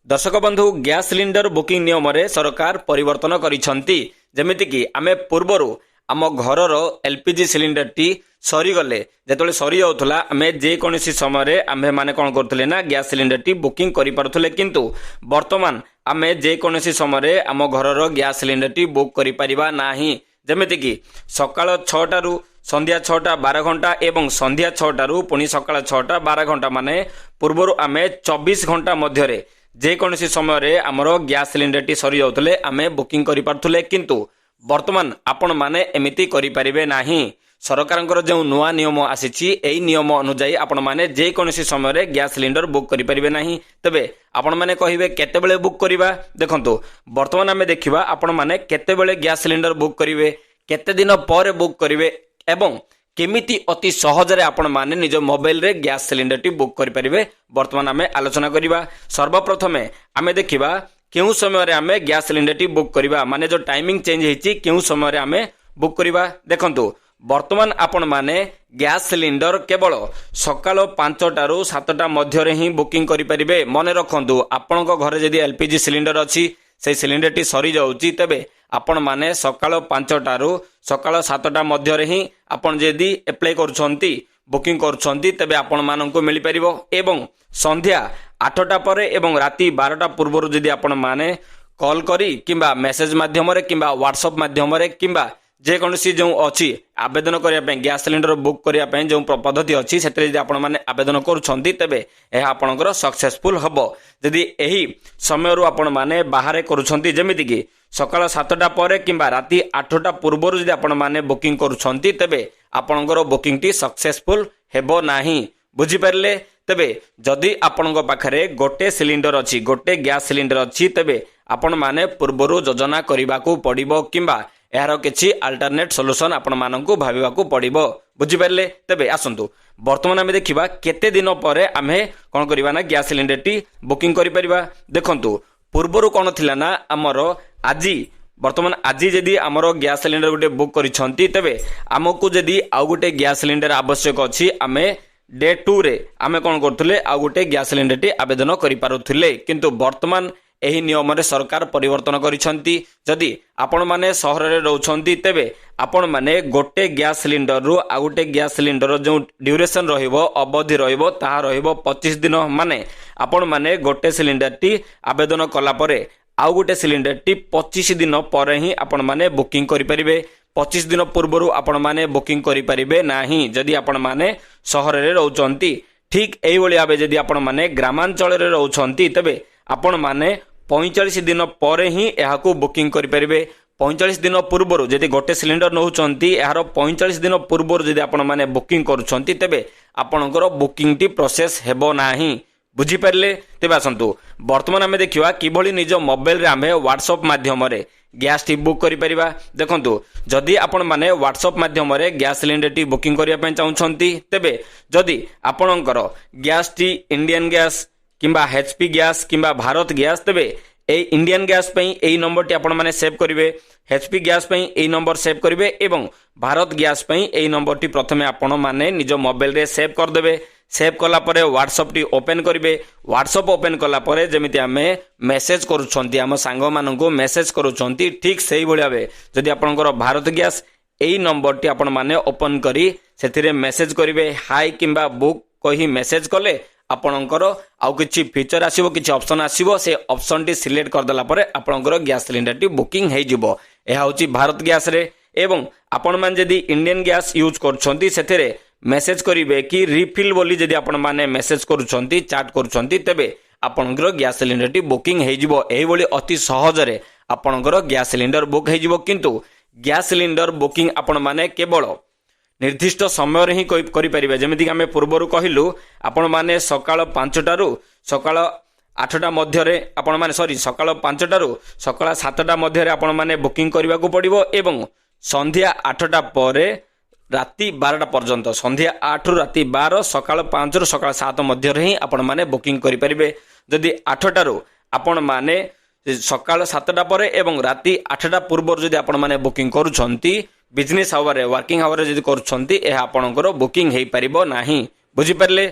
दर्शक बंधु gas cylinder booking नियम रे सरकार परिवर्तन करिसंती जेमिति कि आमे पूर्वरु आम घरर एलपीजी सिलिंडर टी सरी गले जेतले सरी जाउथला आमे जे कोनोसी समय रे आमे माने कोन करथले ना गैस सिलिंडर टी बुकिंग करि पारथले किंतु वर्तमान आमे जे कोनोसी समय रे आम घरर गैस सिलिंडर टी बुक करि परिबा नाही जेमिति कि सकाळ 6टा रु संध्या 6टा 12 घंटा एवं संध्या 6टा रु पुनी सकाळ 6टा 12 घंटा माने पूर्वरु आमे 24 घंटा मध्य रे जे कोनोसी समय रे हमर गैस सिलिंडर टी सरी जाउथले आमे बुकिंग करि पारथले किंतु वर्तमान आपण माने एमिति करि परिबे नाही। सरकारंकर जो नुआ नियम आसीछि एई नियम अनुसार आपण माने जे कोनोसी समय रे गैस सिलिंडर बुक करि परिबे नाही। तबे आपण माने कहिबे केते बेले बुक करिबा देखंतु वर्तमान आमे देखिबा आपण माने केते बेले गैस सिलिंडर बुक करिवे केते दिन पर बुक करिवे एवं केमिति अति सहज रे आपण माने निज मोबाइल रे गैस सिलिंडर टी बुक करि परिबे वर्तमान आमे आलोचना करिबा। सर्वप्रथमे आमे देखिबा केउ समय रे आमे गैस सिलिंडर टी बुक करिबा माने जो टाइमिंग चेंज हेछि केउ समय रे आमे बुक करिबा देखंतु वर्तमान आपण माने गैस सिलिंडर केवल सकाळ 5टा रु 7टा मध्य रे ही बुकिंग करि परिबे। मने रखंतु आपन को घरे जदी एलपीजी सिलिंडर अछि से सिलिंडर टी सरी जाउची तबे आपण माने सकाळ 5टा रु सकाळ 7टा मध्य रे ही आपण जदी अप्लाई करूछंती बुकिंग करूछंती तबे आपण माननकु मिली परिबो एवं संध्या 8टा परे एवं राति 12टा पूर्व जदी आपण माने कॉल करी किंबा मेसेज माध्यम रे किंबा व्हाट्सएप माध्यम रे किंबा जे कोनोसी जो अछि आवेदन करिया पे गैस सिलिंडर बुक करिया पे जो पद्धति अछि सेतरे जदी आपण माने आवेदन करूछंती तबे एहा आपनकर सक्सेसफुल हबो। जदी एही समय रु आपण माने बाहरे करूछंती जेमिति कि सकाळ 7टा परे किंबा राति 8टा पूर्व जदी आपण माने बुकिंग करूछंती तबे आपनकर बुकिंग टी सक्सेसफुल हेबो नाही। बुझी परले तबे जदी आपनक पाखरे गोटे सिलिंडर अछि गोटे गैस सिलिंडर अछि तबे आपण माने पूर्वरु योजना करिबाकू पड़िबो किंबा यार किछि अल्टरनेट सॉल्यूशन आपण माननकु भाबिबाकू पड़िबो। बुझी परले तबे आसंतु वर्तमान आमे देखिबा केते दिन परे आमे कोन करिबा ना गैस सिलिंडर टी बुकिंग करि परिबा। देखंतु पूर्वरु कोन थिला ना हमरो आजी वर्तमान आज जदि आमर गैस सिलिंडर गोटे बुक करिसंती तबे आमको जदि आउ गोटे गैस सिलिंडर आवश्यक अछि आमे डे 2 रे आमे कोन करथुले आउ गोटे गैस सिलिंडर टी आवेदन करि पारुथुले किंतु वर्तमान एही नियम रे सरकार परिवर्तन करिसंती। जदि आपण माने शहर रे रहउछंती तबे आपण माने गोटे गैस सिलिंडर रु आ गोटे गैस सिलिंडर जो ड्यूरेशन रहिबो अवधि रहिबो ताहा रहिबो 25 दिन माने आपण माने गोटे सिलिंडर टी आवेदन कला परे आउ गोटे सिलिंडर टी 25 दिन पर ही आपण माने बुकिंग करि परिबे। 25 दिन पूर्वरु आपण माने बुकिंग करि परिबे नाही जदि आपण माने शहर रे रहउछंती। ठीक एई भली आबे जदि आपण माने ग्रामांचल रे रहउछंती तबे आपण माने 45 दिन पर ही एहाकू बुकिंग करि परिबे। 45 दिन पूर्वरु जदि गोटे सिलिंडर नहुचंती एहार 45 दिन पूर्वरु जदि आपण माने बुकिंग करूछंती तबे आपनकर बुकिंग टी प्रोसेस हेबो नाही। बुझी परले तेबे आसंतु वर्तमान आमे देखिबा किभली निज मोबाइल रे आमे व्हाट्सएप माध्यम रे गैस टी बुक करि परिबा। देखंतु जदि आपण माने व्हाट्सएप माध्यम रे गैस सिलिंडर टी बुकिंग करिया पे चाहुछंती तबे जदि आपनकर गैस टी इंडियन गैस किंबा एचपी गैस किंबा भारत गैस तबे ए इंडियन गैस पई एई नंबर टी आपण माने सेव करिवे एचपी गैस पई एई नंबर सेव करिवे एवं भारत गैस पई एई नंबर टी प्रथमे आपण माने निज मोबाइल रे सेव कर देबे। सेव कला परे व्हाट्सएप टी ओपन करिवे। व्हाट्सएप ओपन कला परे जेमिति आमे मेसेज करूछंती हम सांग माननकु मेसेज करूछंती ठीक सेही भली आबे जदि आपनकर भारत गैस एई नंबर टी आपण माने ओपन करी सेथिरे मेसेज करिवे हाय किंबा बुक कहि मेसेज कले आपनकर आउ किछि फीचर आसीबो किछि ऑप्शन आसीबो से ऑप्शन टी सिलेक्ट कर देला परे आपनकर गैस सिलिंडर टी बुकिंग हे जिवो। एहा होची भारत गैस रे एवं आपण मान जदि इंडियन गैस यूज करछंती सेथिरे मेसेज करिवे कि रिफिल बोली जदि आपण माने मेसेज करूछंती चैट करूछंती तबे आपनकर गैस सिलिंडर टी बुकिंग हे जिवो। एही बोली अति सहज रे आपनकर गैस सिलिंडर बुक हे जिवो किंतु गैस सिलिंडर बुकिंग आपण माने केवल निर्दिष्ट समय रे ही करि परिबे। जेमिति आमे पूर्वरु कहिलु आपण माने सकाळ 5टा रु सकाळ 8टा मध्य रे आपण माने सकाळ 5टा रु सकाळ 7टा मध्य रे आपण माने बुकिंग करबाकू पड़िबो एवं संध्या 8टा परे राति 12टा पर्यंत संध्या 8 रु राति 12 सकाळ 5 रु सकाळ 7 मध्य रे ही आपण माने बुकिंग करि परिबे। जदि 8टा रु आपण माने सकाळ 7टा परे एवं राति 8टा पूर्व जदि आपण माने बुकिंग करूछंती बिजनेस आवर वर्किंग आवर जदि करूछंती एहा आपनकर बुकिंग हेई परिबो नाही। बुझी परले